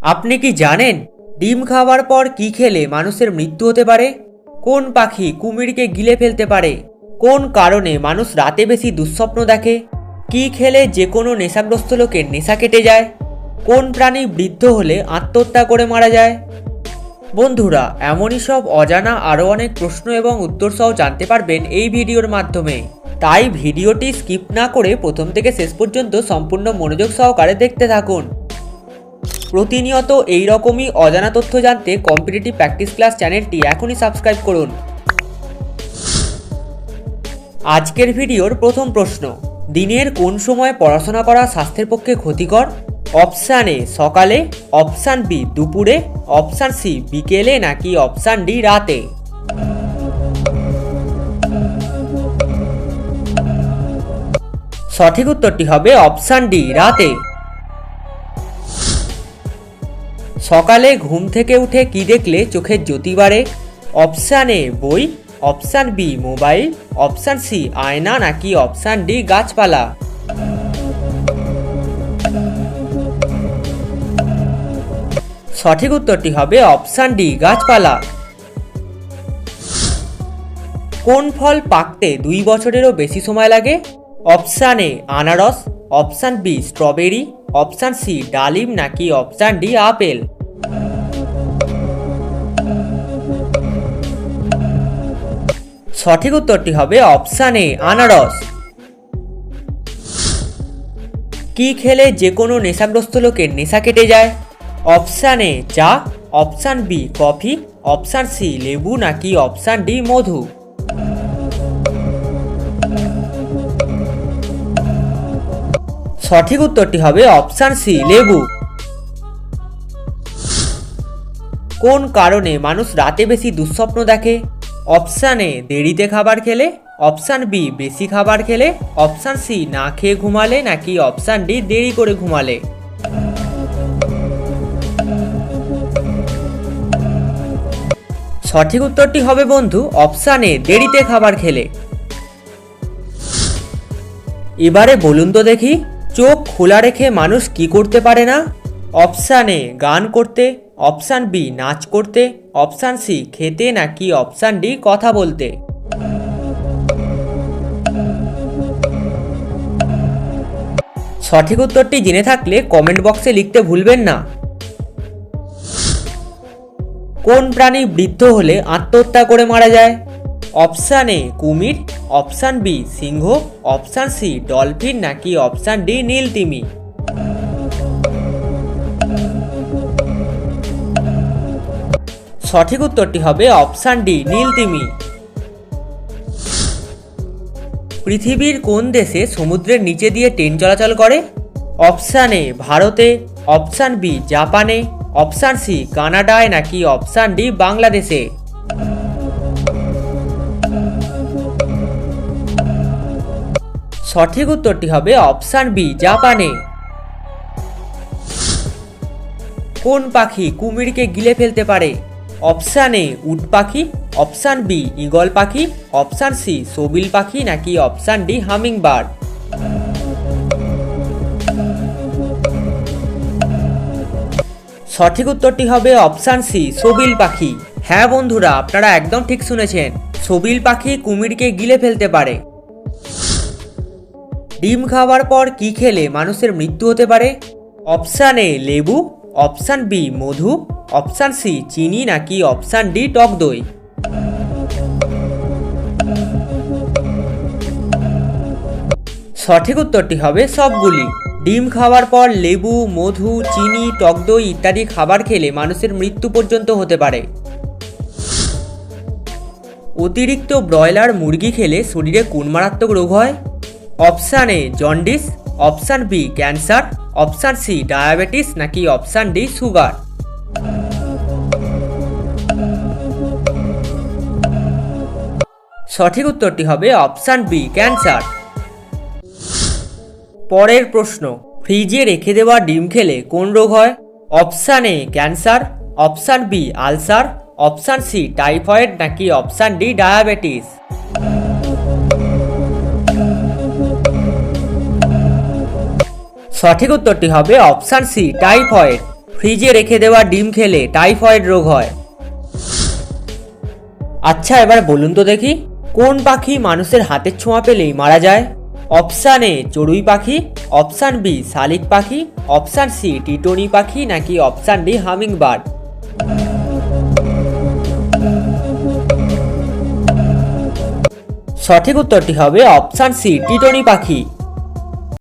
আপনি কি জানেন ডিম খাওয়ার পর কি খেলে মানুষের মৃত্যু হতে পারে? কোন পাখি কুমিরকে গিলে ফেলতে পারে? কোন কারণে মানুষ রাতে বেশি দুঃস্বপ্ন দেখে? কি খেলে যে কোনো নেশাগ্রস্ত লোকের নেশা কেটে যায়? কোন প্রাণী বৃদ্ধ হলে আত্মহত্যা করে মারা যায়? বন্ধুরা, এমনই সব অজানা আরও অনেক প্রশ্ন এবং উত্তর সহ জানতে পারবেন এই ভিডিওর মাধ্যমে। তাই ভিডিওটি স্কিপ না করে প্রথম থেকে শেষ পর্যন্ত সম্পূর্ণ মনোযোগ সহকারে দেখতে থাকুন। প্রতিনিয়ত এই রকমই অজানা তথ্য জানতে কম্পিটিটিভ প্র্যাকটিস ক্লাস চ্যানেলটি এখনই সাবস্ক্রাইব করুন। আজকের ভিডিওর প্রথম প্রশ্ন, দিনের কোন সময় পড়াশোনা করা স্বাস্থ্যের পক্ষে ক্ষতিকর? অপশান এ সকালে, অপশান বি দুপুরে, অপশান সি বিকেলে নাকি অপশান ডি রাতে? সঠিক উত্তরটি হবে অপশান ডি রাতে। সকালে ঘুম থেকে উঠে কি দেখলে চোখের জ্যোতি বাড়ে? অপশান এ বই, option B mobile, option C আয়না নাকি অপশান ডি গাছপালা? সঠিক উত্তরটি হবে অপশান ডি গাছপালা। কোন ফল পাকতে 2 বছরেরও বেশি সময় লাগে? অপশান এ আনারস, option B strawberry, option C ডালিম নাকি অপশান ডি আপেল? সঠিক উত্তরটি হবে অপশান এ আনারস। কি খেলে যে কোনো নেশাগ্রস্ত লোকের নেশা কেটে যায়? অপশান এ চা, option B coffee, option C লেবু নাকি অপশান ডি মধু? সঠিক উত্তরটি হবে অপশান সি লেবু। কোন কারণে মানুষ রাতে বেশি দুঃস্বপ্ন দেখে? অপশান এ দেরিতে খাবার খেলে, অপশান বি বেশি খাবার খেলে, অপশান সি না খেয়ে ঘুমালে নাকি অপশান ডি দেরি করে ঘুমালে? সঠিক উত্তরটি হবে বন্ধু অপশান এ দেরিতে খাবার খেলে। এবারে বলুন তো দেখি, চোখ খোলা রেখে মানুষ কি করতে পারে না? অপশান এ গান করতে, অপশান বি নাচ করতে, অপশান সি খেতে নাকি অপশান ডি কথা বলতে? সঠিক উত্তরটি জেনে থাকলে কমেন্ট বক্সে লিখতে ভুলবেন না। কোন প্রাণী বৃদ্ধ হলে আত্মহত্যা করে মারা যায়? অপশান এ কুমির, অপশান বি সিংহ, অপশান সি ডলফিন নাকি অপশান ডি নীলতিমি? সঠিক উত্তরটি হবে অপশান ডি নীলতিমি। পৃথিবীর কোন দেশে সমুদ্রের নিচে দিয়ে ট্রেন চলাচল করে? অপশান এ ভারতে, অপশান বি জাপানে, অপশান সি কানাডায় নাকি অপশান ডি বাংলাদেশে? সঠিক উত্তরটি হবে অপশান বি জাপানে। কোন পাখি কুমিরকে গিলে ফেলতে পারে? অপশান এ উট পাখি, অপশান বি ঈগল পাখি, অপশান সি সোবিল পাখি নাকি অপশান ডি হামিং বার্ড? সঠিক উত্তরটি হবে অপশান সি সোবিল পাখি। হ্যাঁ বন্ধুরা, আপনারা একদম ঠিক শুনেছেন, সোবিল পাখি কুমিরকে গিলে ফেলতে পারে। ডিম খাওয়ার পর কি খেলে মানুষের মৃত্যু হতে পারে? অপশান এ লেবু, অপশান বি মধু, অপশান সি চিনি নাকি অপশান ডি টক দই? সঠিক উত্তরটি হবে সবগুলি। ডিম খাওয়ার পর লেবু, মধু, চিনি, টক দই ইত্যাদি খাবার খেলে মানুষের মৃত্যু পর্যন্ত হতে পারে। অতিরিক্ত ব্রয়লার মুরগি খেলে শরীরে কোন মারাত্মক রোগ হয়? Option A jaundice, option B cancer, option C diabetes নাকি অপশান ডি সুগার? সঠিক উত্তরটি হবে অপশান বি ক্যান্সার। পরের প্রশ্ন, ফ্রিজে রেখে দেওয়া ডিম খেলে কোন রোগ হয়? Option A cancer, option B ulcer, option C typhoid নাকি অপশান ডি ডায়াবেটিস? সঠিক উত্তরটি হবে অপশান সি টাইফয়েড। ফ্রিজে রেখে দেওয়া ডিম খেলে টাইফয়েড রোগ হয়। আচ্ছা এবার বলুন তো দেখি, কোন পাখি মানুষের হাতের ছোঁয়া পেলেই মারা যায়? অপশান এ চড়ুই পাখি, অপশান বি শালিক পাখি, অপশান সি টিটনি পাখি, নাকি অপশান ডি হামিং বার্ড? সঠিক উত্তরটি হবে অপশান সি টিটনি পাখি।